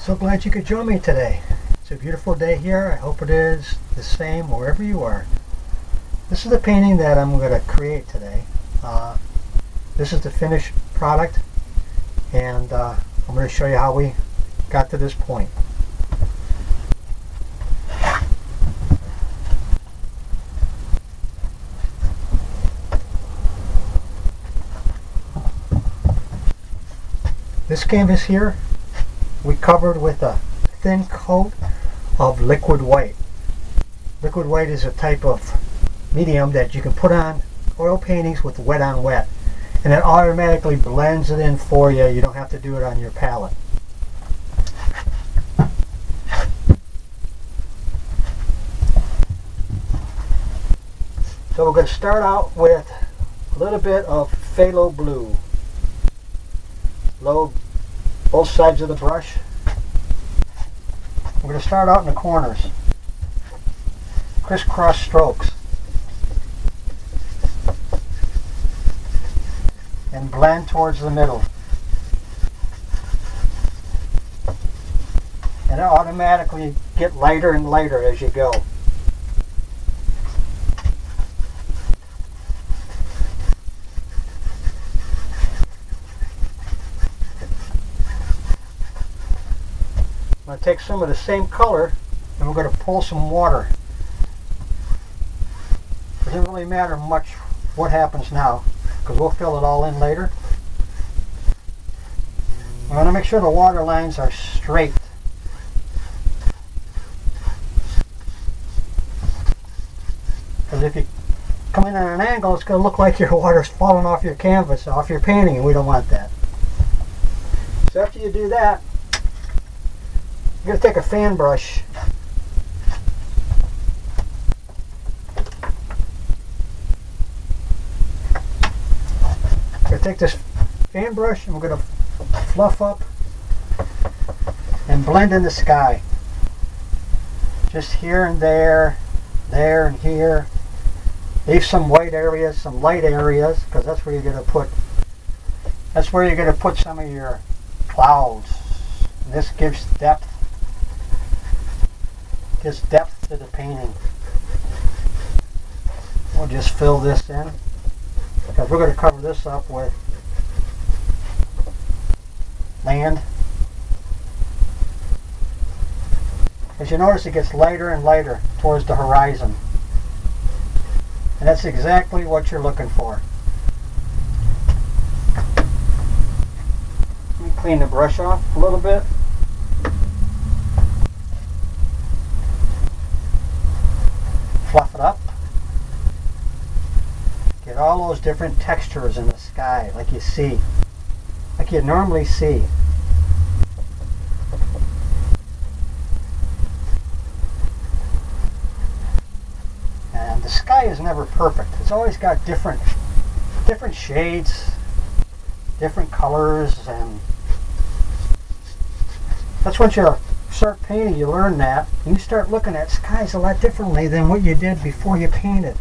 So glad you could join me today. It's a beautiful day here. I hope it is the same wherever you are. This is the painting that I'm going to create today. This is the finished product, and I'm going to show you how we got to this point. This canvas here we covered with a thin coat of liquid white. Liquid white is a type of medium that you can put on oil paintings with wet on wet, and it automatically blends it in for you. You don't have to do it on your palette. So we're going to start out with a little bit of phthalo blue. Load both sides of the brush. We're going to start out in the corners. Crisscross strokes. And blend towards the middle. And it automatically get lighter and lighter as you go. I'm going to take some of the same color and we're going to pull some water. It doesn't really matter much what happens now because we'll fill it all in later. I want to make sure the water lines are straight. Because if you come in at an angle, it's going to look like your water's falling off your canvas, off your painting, and we don't want that. So after you do that, you're going to take a fan brush take this fan brush and we're going to fluff up and blend in the sky. Just here and there, there and here. Leave some white areas, some light areas, because that's where you're going to put. That's where you're going to put some of your clouds. And this gives depth. Gives depth to the painting. We'll just fill this in, because we're going to cover this up with land. As you notice, it gets lighter and lighter towards the horizon. And that's exactly what you're looking for. Let me clean the brush off a little bit. Fluff it up. Get all those different textures in the sky like you see, like you normally see. And the sky is never perfect. It's always got different shades, different colors, and that's once you start painting, you learn that, and you start looking at skies a lot differently than what you did before you painted.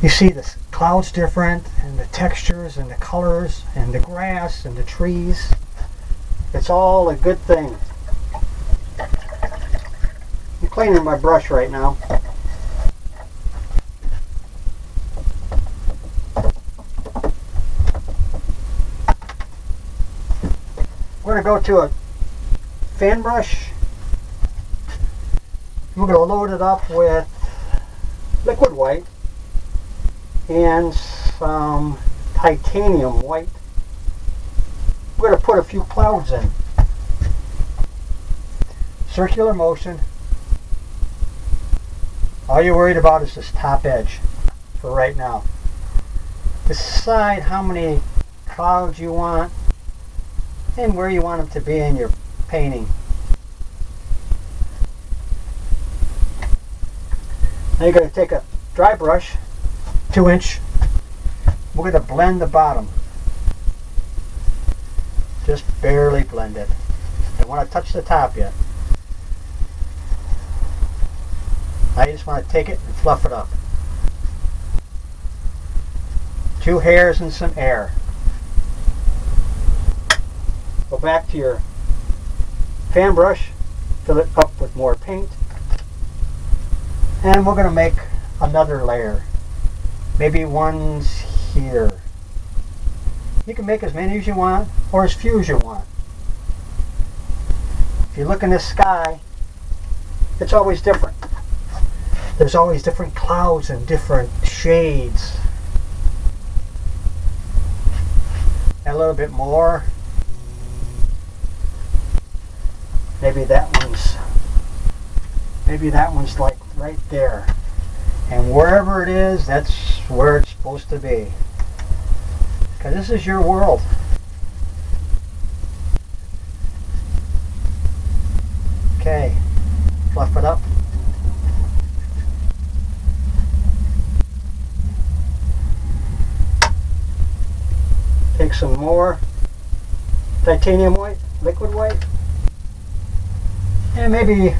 You see the clouds different, and the textures, and the colors, and the grass, and the trees. It's all a good thing. I'm cleaning my brush right now. We're going to go to a fan brush. We're going to load it up with liquid white and some titanium white. We're going to put a few clouds in. Circular motion. All you're worried about is this top edge for right now. Decide how many clouds you want and where you want them to be in your painting. Now you're going to take a dry brush, 2-inch. We're going to blend the bottom. Just barely blend it. Don't want to touch the top yet. Now you just want to take it and fluff it up. 2 hairs and some air. Go back to your fan brush, fill it up with more paint, and we're going to make another layer. Maybe one's here. You can make as many as you want or as few as you want. If you look in the sky, it's always different. There's always different clouds and different shades. And a little bit more. Maybe that one's like right there. And wherever it is, that's where it's supposed to be. Because this is your world. Okay, fluff it up. Take some more titanium white, liquid white. And maybe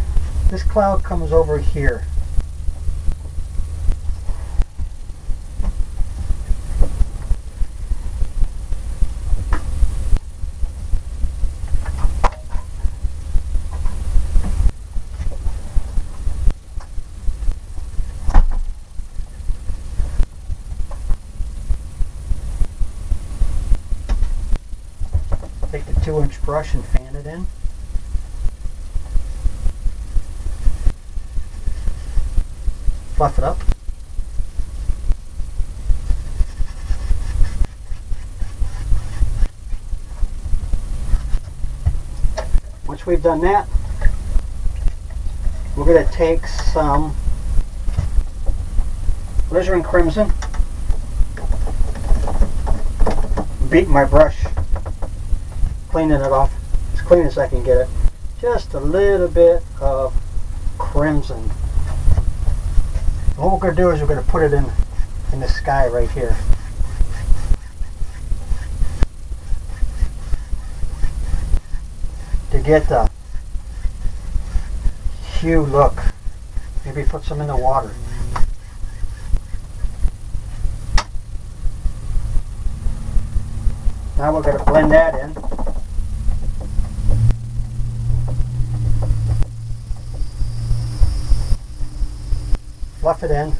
this cloud comes over here. Take the 2-inch brush and fan it in. Fluff it up. Once we've done that, we're going to take some alizarin crimson, beat my brush, cleaning it off as clean as I can get it. Just a little bit of crimson. And what we're going to do is we're going to put it in the sky right here. To get the hue look. Maybe put some in the water. Now we're going to blend that in. Fluff it in.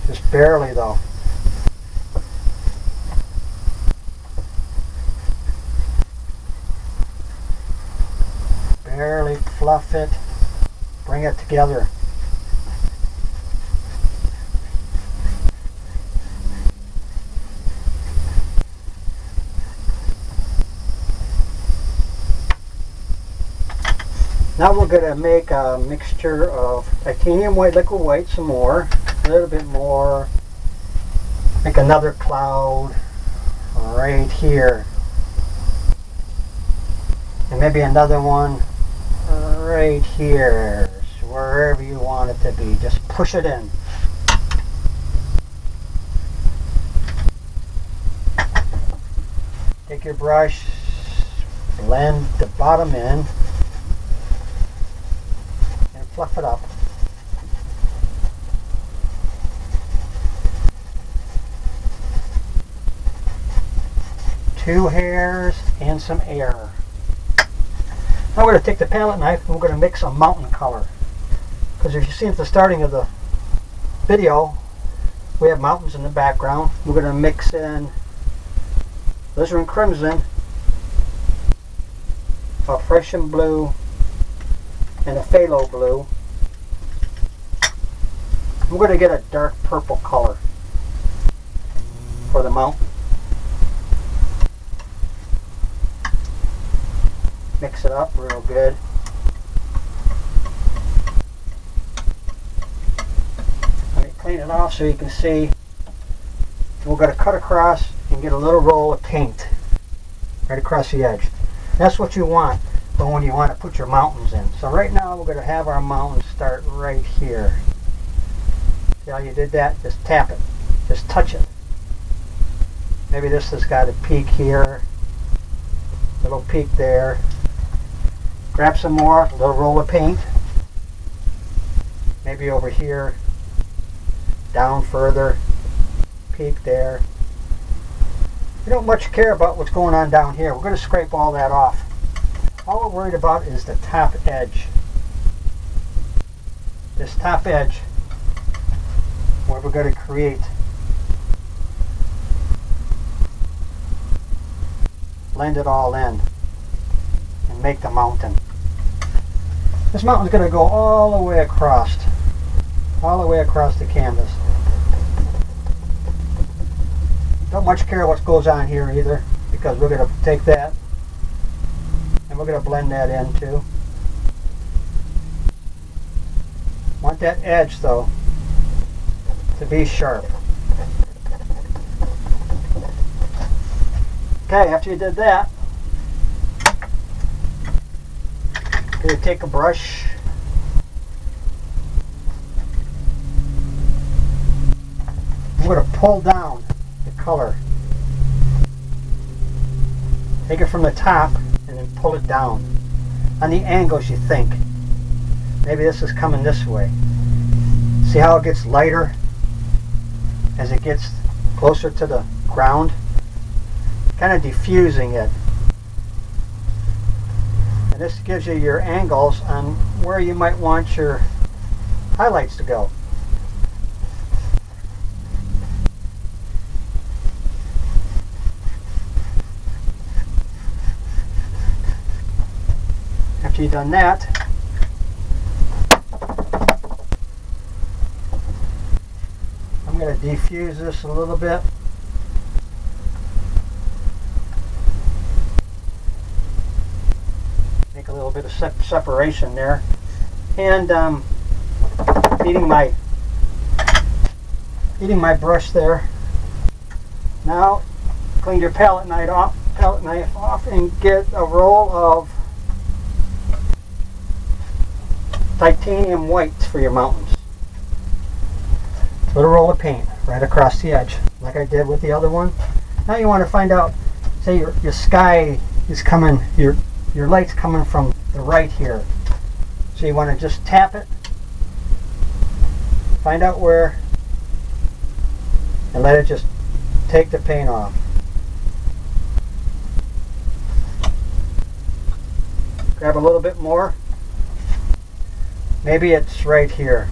Just barely though. Barely fluff it. Bring it together. Now we're going to make a mixture of titanium white, liquid white, some more, a little bit more, make another cloud right here, and maybe another one right here, so wherever you want it to be, just push it in. Take your brush, blend the bottom in, fluff it up. Two hairs and some air. Now we're going to take the palette knife and we're going to mix a mountain color. Because if you see at the starting of the video, we have mountains in the background. We're going to mix in alizarin crimson, a Prussian blue, and a phthalo blue. We're going to get a dark purple color for the mountain. Mix it up real good. Let me clean it off so you can see. We're going to cut across and get a little roll of paint right across the edge. That's what you want for when you want to put your mountains in. So right now we're going to have our mountains start right here. See how you did that? Just tap it. Just touch it. Maybe this has got a peak here. Little peak there. Grab some more, a little roll of paint. Maybe over here. Down further. Peak there. We don't much care about what's going on down here. We're going to scrape all that off. All we're worried about is the top edge. This top edge, where we're going to create. Blend it all in and make the mountain. This mountain's going to go all the way across the canvas. Don't much care what goes on here either, because we're going to take that and we're going to blend that in too. Want that edge though to be sharp. Okay, after you did that, you're going to take a brush I'm going to pull down the color. Take it from the top and then pull it down on the angles you think. Maybe this is coming this way. See how it gets lighter as it gets closer to the ground? Kind of diffusing it. And this gives you your angles on where you might want your highlights to go. After you've done that, I'm going to diffuse this a little bit. Make a little bit of separation there. And heating my brush there. Now clean your palette knife off and get a roll of titanium whites for your mountains. Little roll of paint right across the edge, like I did with the other one. Now you want to find out, say your sky is coming, your light's coming from the right here. So you want to just tap it, find out where, and let it just take the paint off. Grab a little bit more. Maybe it's right here.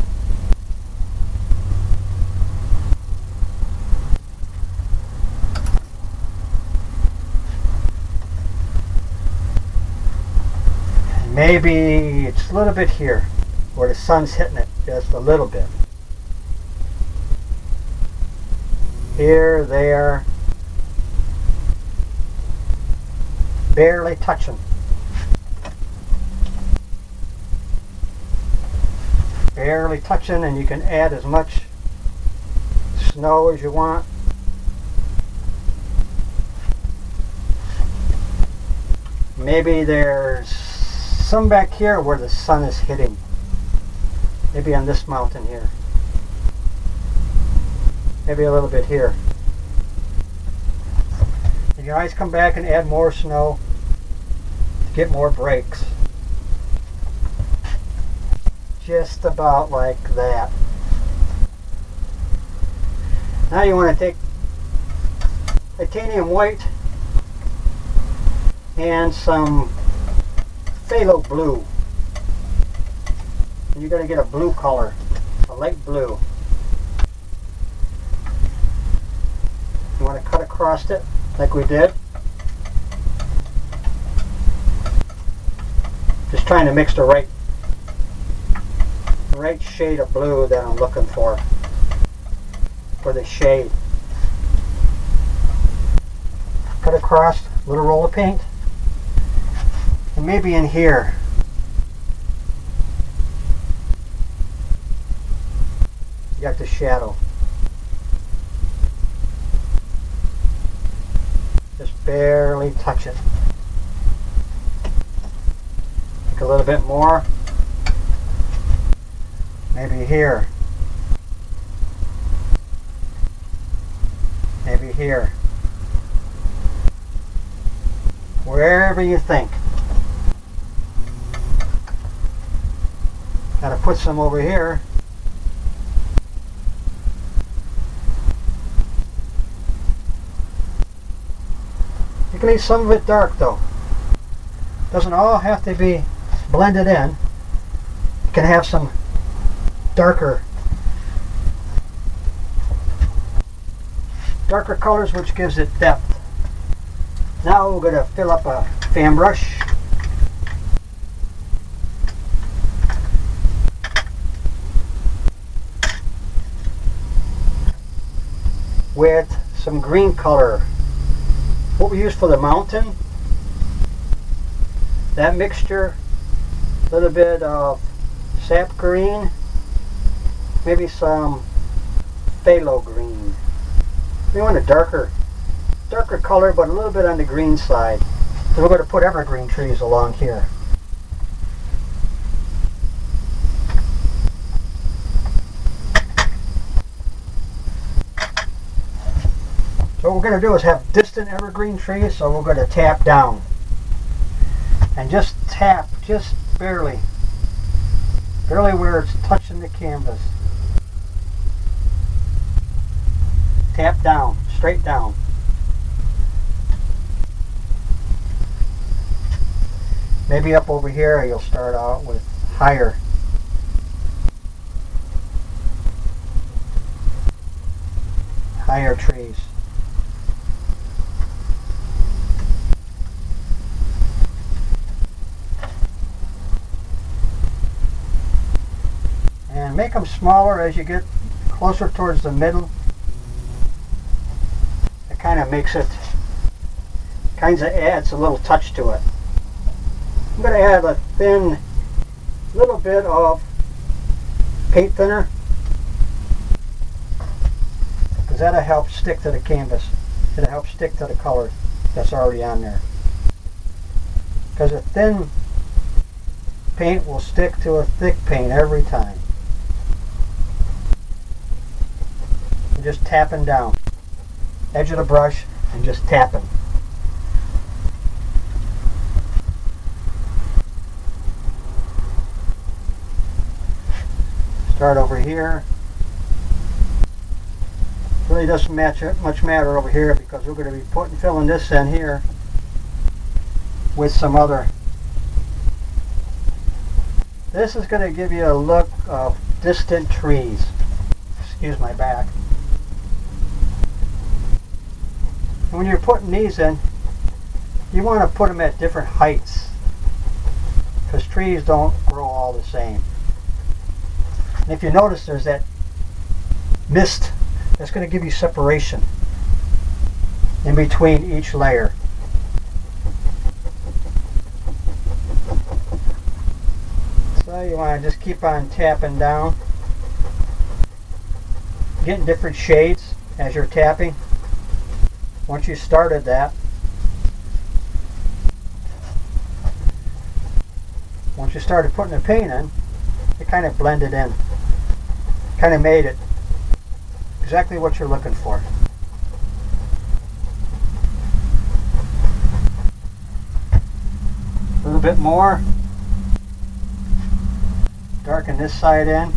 Maybe it's a little bit here where the sun's hitting it just a little bit. Here, there, barely touching. Barely touching, and you can add as much snow as you want. Maybe there's some back here where the sun is hitting. Maybe on this mountain here. Maybe a little bit here. You can always come back and add more snow to get more breaks. Just about like that. Now you want to take titanium white and some phthalo blue. And you're going to get a blue color, a light blue. You want to cut across it like we did. Just trying to mix the right shade of blue that I'm looking for the shade. Cut across, a little roll of paint, and maybe in here you got the shadow. Just barely touch it. Take a little bit more. Maybe here. Maybe here. Wherever you think. Gotta put some over here. You can leave some of it dark though. Doesn't all have to be blended in. You can have some darker colors, which gives it depth. Now we're going to fill up a fan brush. With some green color. What we use for the mountain, that mixture, a little bit of sap green, maybe some phthalo green. We want a darker color, but a little bit on the green side. So we're going to put evergreen trees along here. So what we're going to do is have distant evergreen trees, so we're going to tap down. And just tap, just barely where it's touching the canvas. Tap down, straight down. Maybe up over here you'll start out with higher. Higher trees. And make them smaller as you get closer towards the middle. It kind of makes it, adds a little touch to it. I'm going to add a thin, little bit of paint thinner, because that'll help stick to the canvas. It'll help stick to the color that's already on there. Because a thin paint will stick to a thick paint every time. And just tapping down. Edge of the brush and just tapping. Start over here. Really doesn't much matter over here, because we're going to be filling this in here with some other. This is going to give you a look of distant trees. Excuse my back. And when you're putting these in, you want to put them at different heights, because trees don't grow all the same. And if you notice, there's that mist that's going to give you separation in between each layer. So you want to just keep on tapping down, getting different shades as you're tapping. Once you started that, once you started putting the paint in, it kind of blended in. Kind of made it exactly what you're looking for. A little bit more. Darken this side in.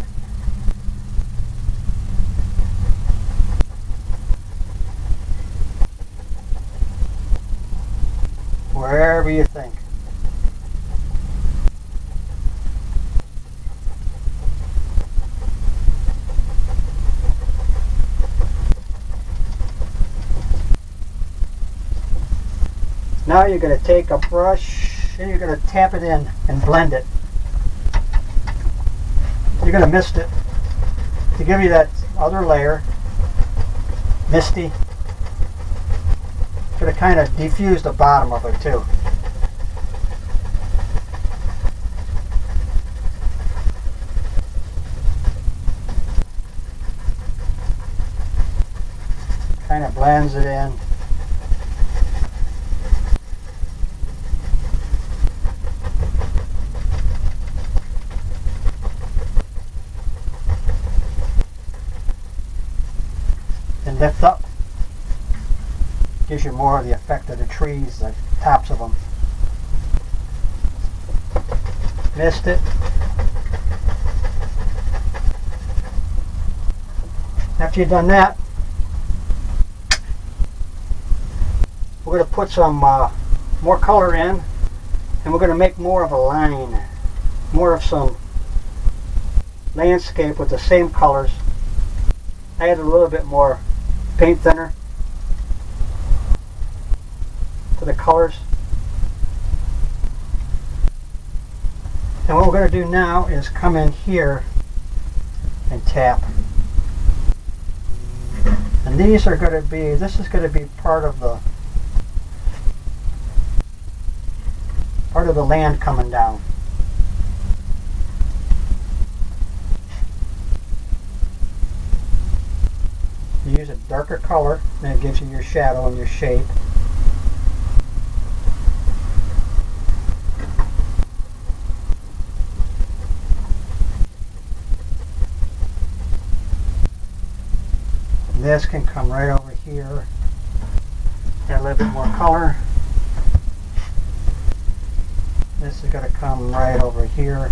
Wherever you think. Now you're going to take a brush and you're going to tap it in and blend it. You're going to mist it to give you that other layer, misty. It's going to kind of diffuse the bottom of it too. Kind of blends it in. And lift up. Gives you more of the effect of the trees, the tops of them. Missed it. After you've done that, we're going to put some more color in, and we're going to make more of a line, more of some landscape with the same colors. I added a little bit more paint thinner to the colors. And what we're going to do now is come in here and tap. And these are going to be, this is going to be part of the land coming down. You use a darker color, and it gives you your shadow and your shape. This can come right over here. Add a little bit more color. This is going to come right over here.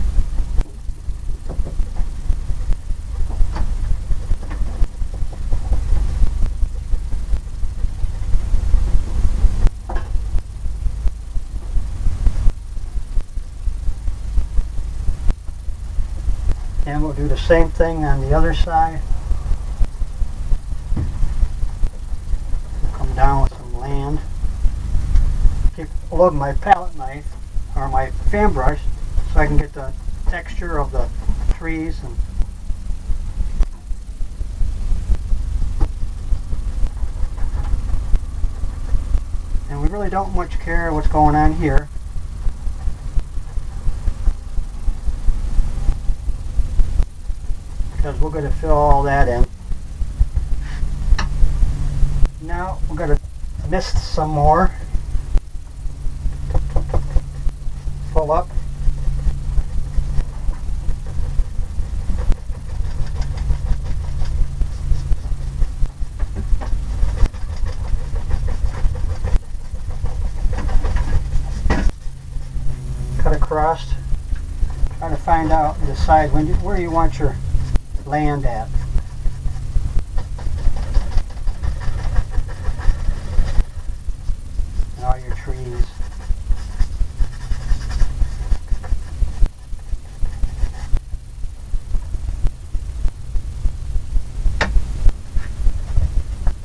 And we'll do the same thing on the other side. Down with some land. Keep loading my palette knife or my fan brush so I can get the texture of the trees. And we really don't much care what's going on here. Because we're going to fill all that in. Now we're going to mist some more. Pull up. Cut across. Try to find out and decide where you want your land at. All your trees.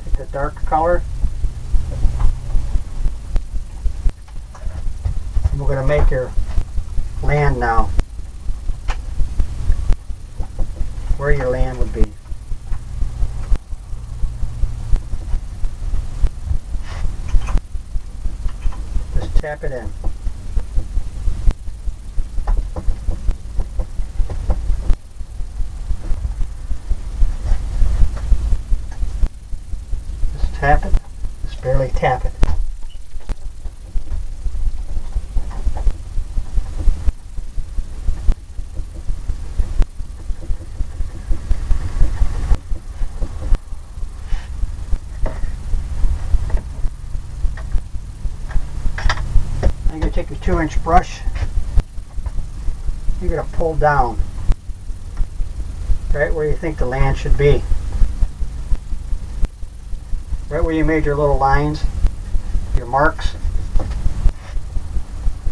Take the dark color. And we're going to make your land now. Where your land would be. Tap it in. Just tap it. Just barely tap it. You're going to take your 2-inch brush, you're going to pull down right where you think the land should be. Right where you made your little lines, your marks.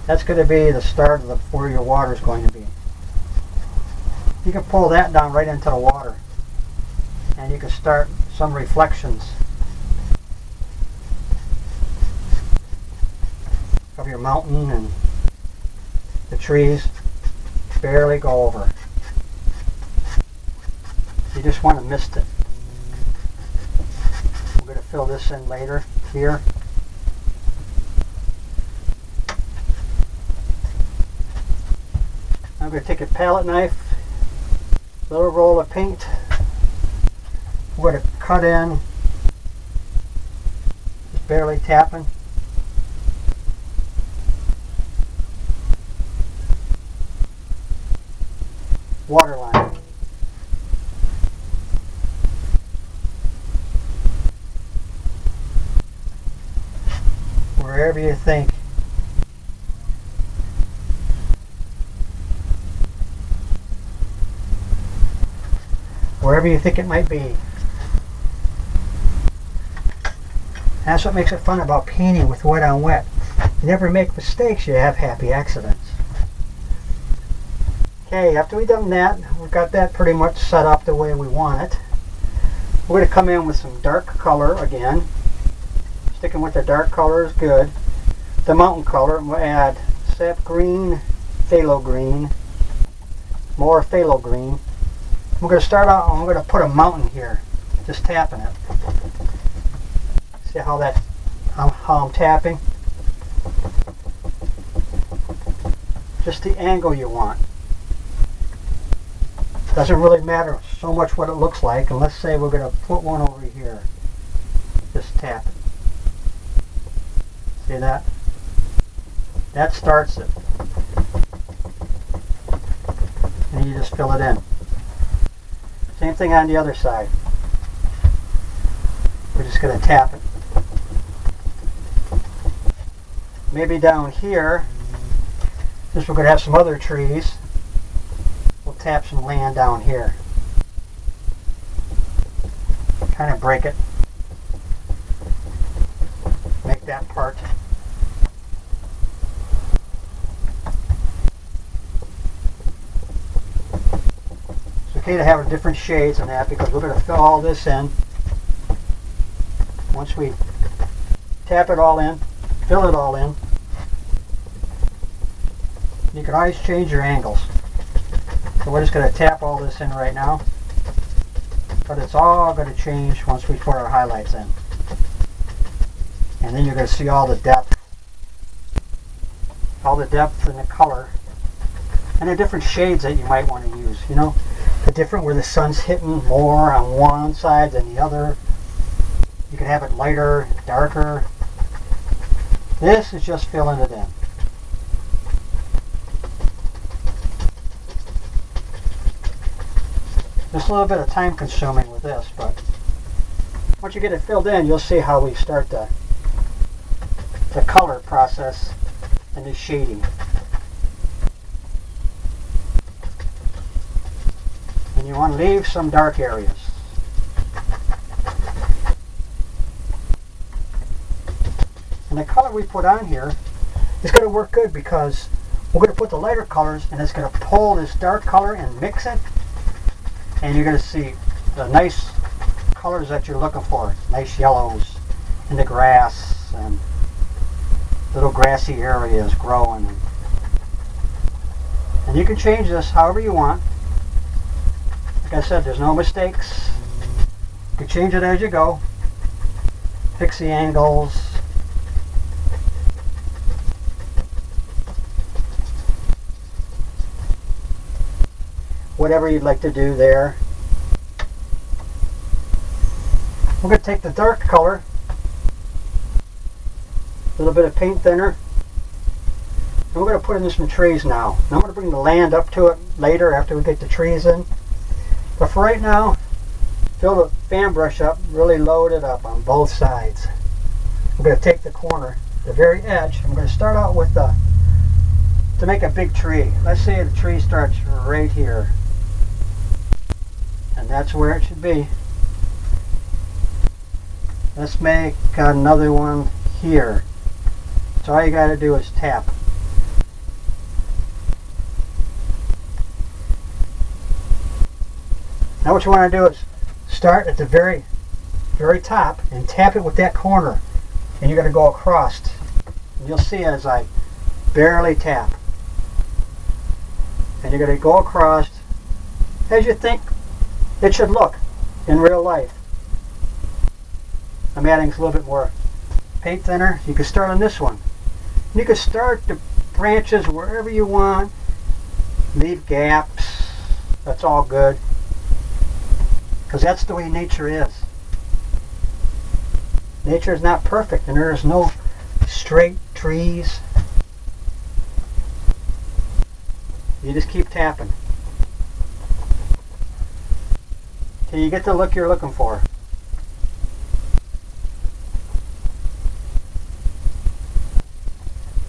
That's going to be the start of where your water is going to be. You can pull that down right into the water, and you can start some reflections of your mountain, and the trees barely go over. You just want to mist it. We're going to fill this in later here. I'm going to take a palette knife, little roll of paint. We're going to cut in, just barely tapping. Water line. Wherever you think. Wherever you think it might be. That's what makes it fun about painting with wet on wet. You never make mistakes, you have happy accidents. Okay, after we've done that, we've got that pretty much set up the way we want it. We're going to come in with some dark color again. Sticking with the dark color is good. The mountain color, and we'll add sap green, phthalo green, more phthalo green. We're going to start out, and we're going to put a mountain here, just tapping it. See how I'm tapping? Just the angle you want. Doesn't really matter so much what it looks like, and let's say we're going to put one over here. Just tap it. See that? That starts it. And you just fill it in. Same thing on the other side. We're just going to tap it. Maybe down here, since we're going to have some other trees, we'll tap some land down here. Kind of break it. Make that part. It's okay to have different shades in that because we're going to fill all this in. Once we tap it all in, fill it all in, you can always change your angles. So we're just going to tap all this in right now, but it's all going to change once we put our highlights in. And then you're going to see all the depth and the color, and the different shades that you might want to use. You know, the different where the sun's hitting more on one side than the other. You can have it lighter, darker. This is just filling it in. Just a little bit of time consuming with this, but once you get it filled in, you'll see how we start the color process and the shading. And you want to leave some dark areas. And the color we put on here is going to work good because we're going to put the lighter colors and it's going to pull this dark color and mix it. And you're going to see the nice colors that you're looking for. Nice yellows in the grass and little grassy areas growing. And you can change this however you want. Like I said, there's no mistakes. You can change it as you go. Fix the angles. Whatever you'd like to do there. We're going to take the dark color, a little bit of paint thinner, and we're going to put in some trees now. And I'm going to bring the land up to it later after we get the trees in. But for right now, fill the fan brush up, really load it up on both sides. I'm going to take the corner, the very edge. I'm going to start out with to make a big tree. Let's say the tree starts right here. And that's where it should be. Let's make another one here. So all you got to do is tap. Now what you want to do is start at the very top and tap it with that corner. And you're going to go across. And you'll see as I barely tap. And you're going to go across as you think it should look in real life. I'm adding a little bit more paint thinner. You can start on this one. You can start the branches wherever you want. Leave gaps. That's all good. Because that's the way nature is. Nature is not perfect and there is no straight trees. You just keep tapping till you get the look you're looking for.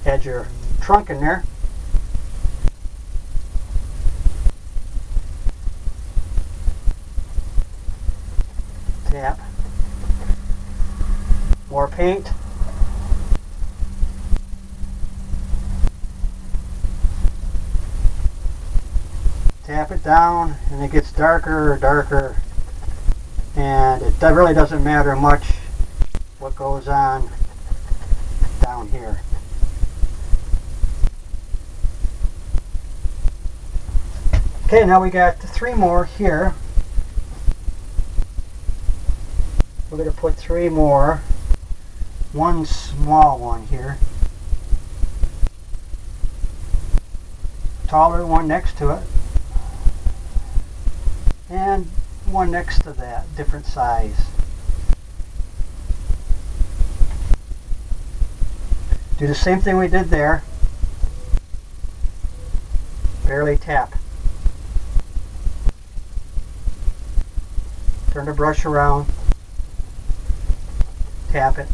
Add your trunk in there. Tap. More paint. Tap it down and it gets darker or darker, and it really doesn't matter much what goes on down here. Okay, now we got 3 more here. We're going to put 3 more. One small one here. Taller one next to it. And one next to that, different size. Do the same thing we did there. Barely tap. Turn the brush around. Tap it.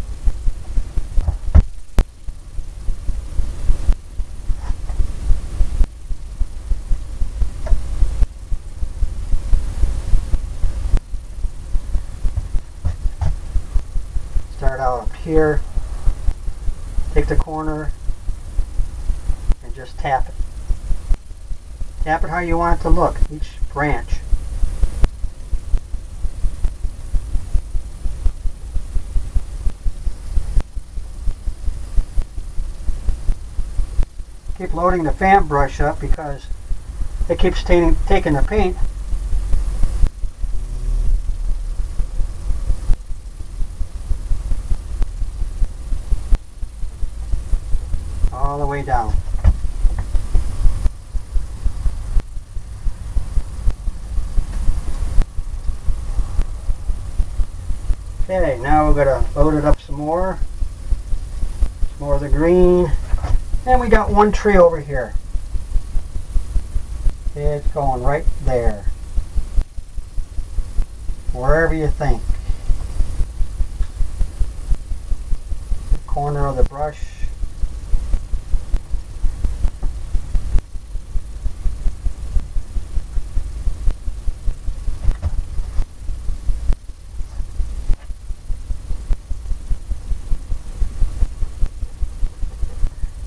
Start out up here, take the corner and just tap it. Tap it how you want it to look, each branch. Keep loading the fan brush up because it keeps taking the paint. All the way down. Okay, now we're going to load it up some more. Some more of the green. And we got one tree over here. It's going right there. Wherever you think. The corner of the brush.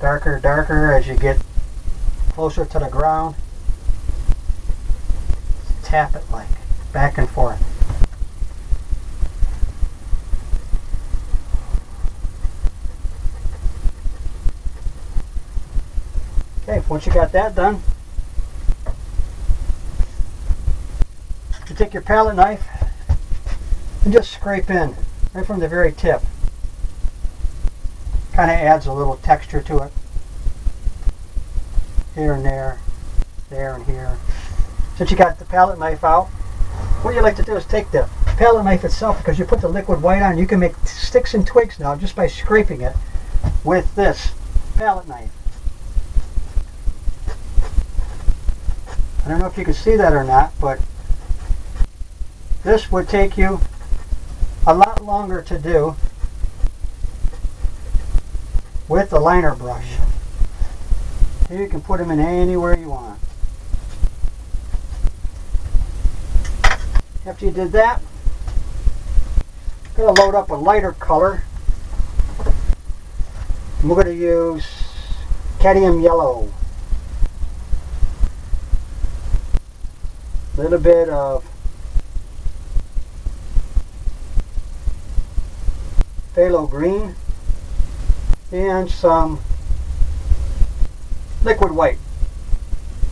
Darker, darker as you get closer to the ground. Tap it like back and forth. Okay, once you got that done, you take your palette knife and just scrape in right from the very tip. Kind of adds a little texture to it. Here and there and here. Since you got the palette knife out, what you like to do is take the palette knife itself, because you put the liquid white on, you can make sticks and twigs now just by scraping it with this palette knife. I don't know if you can see that or not, but this would take you a lot longer to do with the liner brush. Here you can put them in anywhere you want. After you did that, I'm going to load up a lighter color. And we're going to use cadmium yellow. A little bit of phthalo green and some liquid white.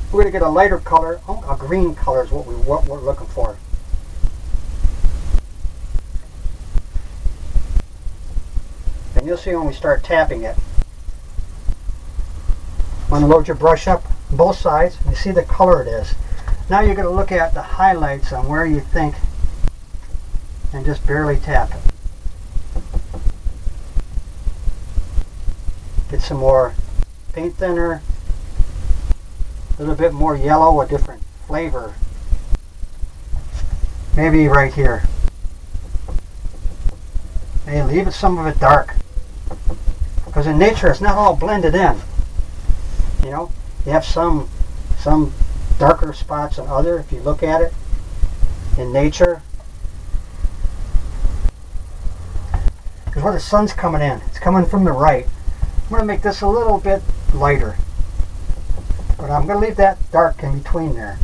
We're going to get a lighter color. Oh, a green color is what we're looking for. And you'll see when we start tapping it. Want to load your brush up on both sides. You see the color it is. Now you're going to look at the highlights on where you think and just barely tap it. Get some more paint thinner, a little bit more yellow, a different flavor. Maybe right here. Hey, leave some of it dark. Because in nature it's not all blended in. You know, you have some darker spots than other if you look at it in nature. because where the sun's coming in, it's coming from the right. I'm going to make this a little bit lighter, but I'm going to leave that dark in between there,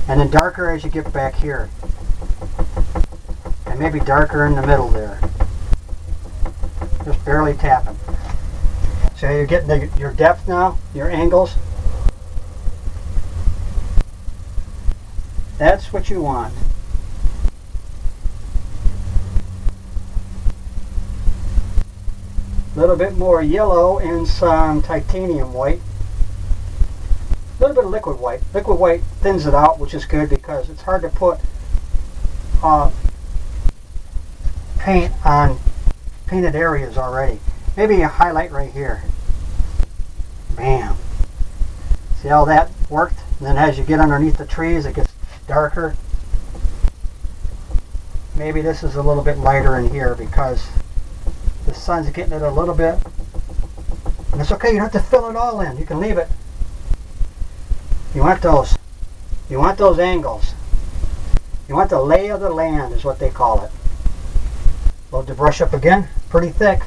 and then darker as you get back here, and maybe darker in the middle there. Just barely tapping. So you're getting your depth now, your angles. That's what you want. A little bit more yellow and some titanium white. A little bit of liquid white. Liquid white thins it out, which is good because it's hard to put paint on painted areas already. Maybe a highlight right here. Bam. See how that worked? And then as you get underneath the trees, it gets darker. Maybe this is a little bit lighter in here because the sun's getting it a little bit. And it's okay, you don't have to fill it all in. You can leave it. You want those angles. You want the lay of the land is what they call it. Load the brush up again, pretty thick.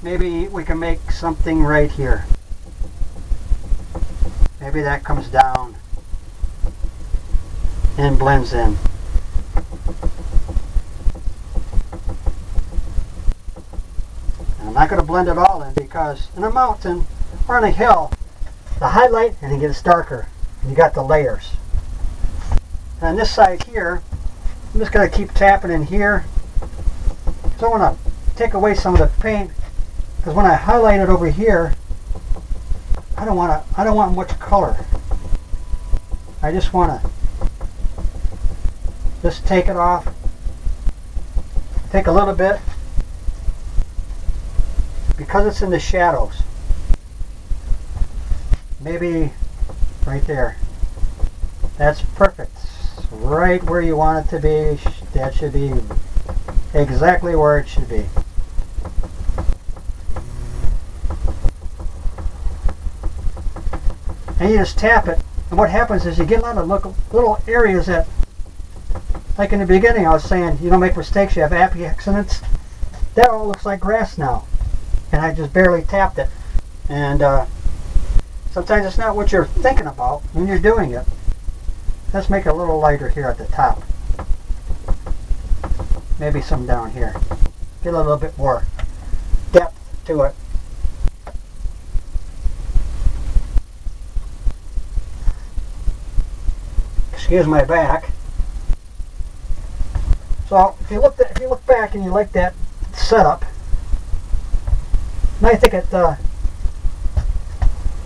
Maybe we can make something right here. Maybe that comes down and blends in. And I'm not going to blend it all in because in a mountain or on a hill, the highlight and it gets darker. And you got the layers. And on this side here, I'm just going to keep tapping in here. So I want to take away some of the paint because when I highlight it over here, I don't want much color. I just want to just take it off. Take a little bit because it's in the shadows. Maybe right there. That's perfect. Right where you want it to be. That should be exactly where it should be. And you just tap it, and what happens is you get a lot of little areas that, like in the beginning I was saying, you don't make mistakes, you have happy accidents. That all looks like grass now, and I just barely tapped it. And sometimes it's not what you're thinking about when you're doing it. Let's make it a little lighter here at the top. Maybe some down here. Get a little bit more depth to it. Excuse my back. So if you look back and you like that setup, and I think it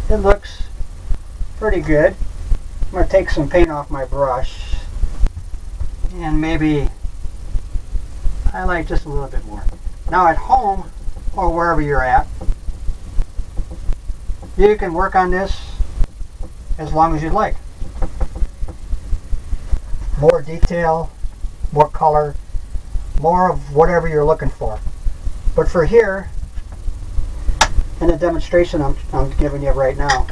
looks pretty good. I'm going to take some paint off my brush and maybe highlight just a little bit more. Now at home or wherever you're at, you can work on this as long as you'd like. More detail, more color, more of whatever you're looking for. But for here, in the demonstration I'm giving you right now,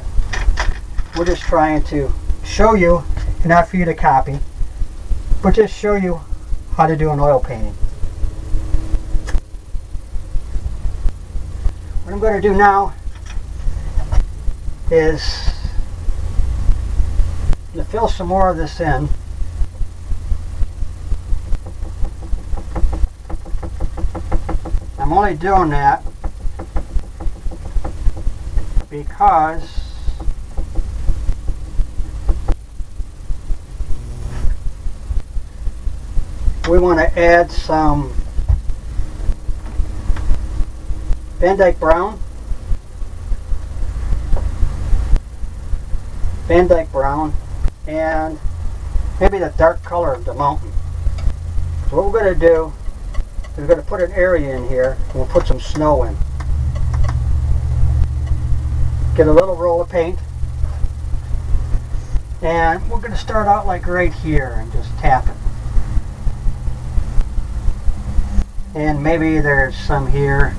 we're just trying to show you, not for you to copy, but just show you how to do an oil painting. What I'm going to do now is to fill some more of this in. I'm only doing that because we want to add some Van Dyke Brown, and maybe the dark color of the mountain. So what we're going to do is we're going to put an area in here and we'll put some snow in. Get a little roll of paint, and we're going to start out like right here and just tap it. And maybe there's some here.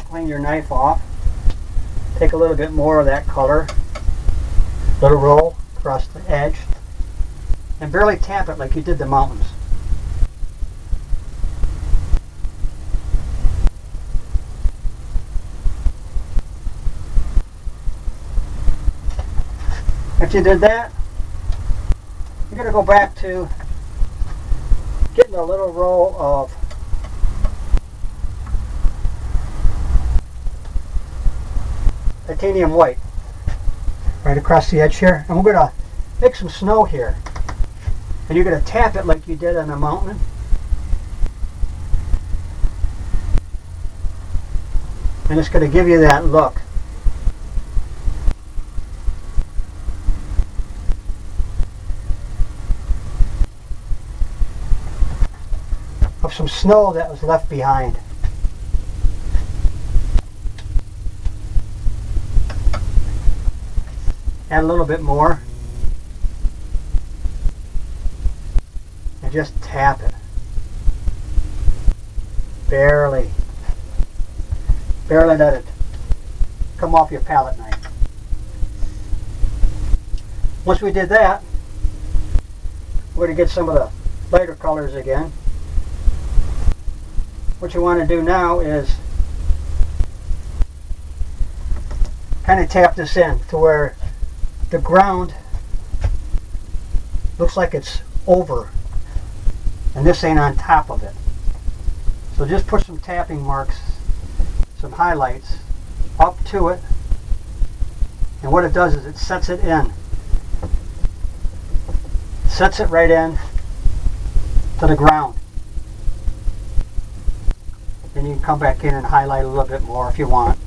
Clean your knife off. take a little bit more of that color, little roll across the edge, and barely tap it like you did the mountains. After you did that, you're going to go back to getting a little roll of titanium white right across the edge here, and we're going to make some snow here, and you're going to tap it like you did on a mountain, and it's going to give you that look. Of some snow that was left behind. Add a little bit more and just tap it. Barely let it come off your palette knife. Once we did that, we're going to get some of the lighter colors again. What you want to do now is kind of tap this in to where the ground looks like it's over and this ain't on top of it. So just put some tapping marks, some highlights up to it, and what it does is it sets it in. Sets it right in to the ground. Then you can come back in and highlight a little bit more if you want.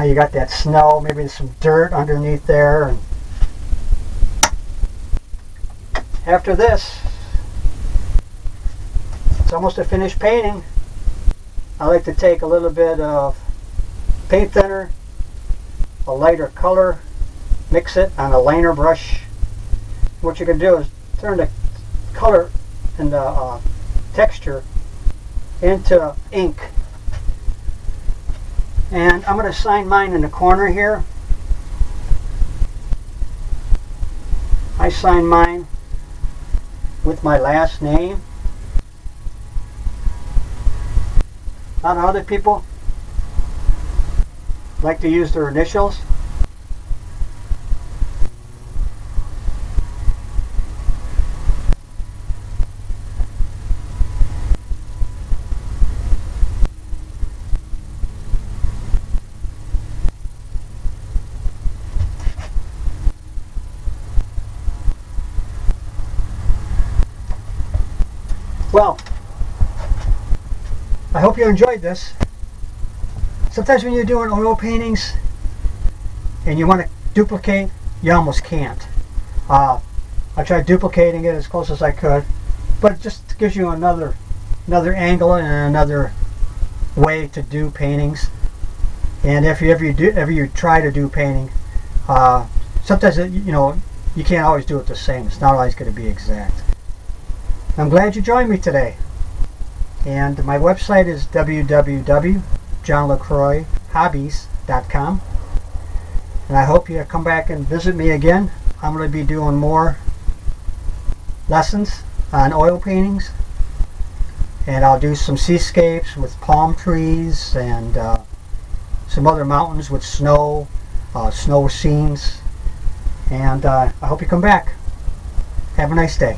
You got that snow, maybe there's some dirt underneath there. And after this, it's almost a finished painting. I like to take a little bit of paint thinner, a lighter color, mix it on a liner brush. What you can do is turn the color and the texture into ink. And I'm going to sign mine in the corner here. I sign mine with my last name. A lot of other people like to use their initials. Well, I hope you enjoyed this. Sometimes when you're doing oil paintings and you want to duplicate, you almost can't. I tried duplicating it as close as I could, but it just gives you another angle and another way to do paintings. And if you ever try to do painting, sometimes you can't always do it the same. It's not always going to be exact. I'm glad you joined me today, and my website is www.johnlacroixhobbies.com, and I hope you come back and visit me again. I'm going to be doing more lessons on oil paintings, and I'll do some seascapes with palm trees and some other mountains with snow, snow scenes, and I hope you come back. Have a nice day.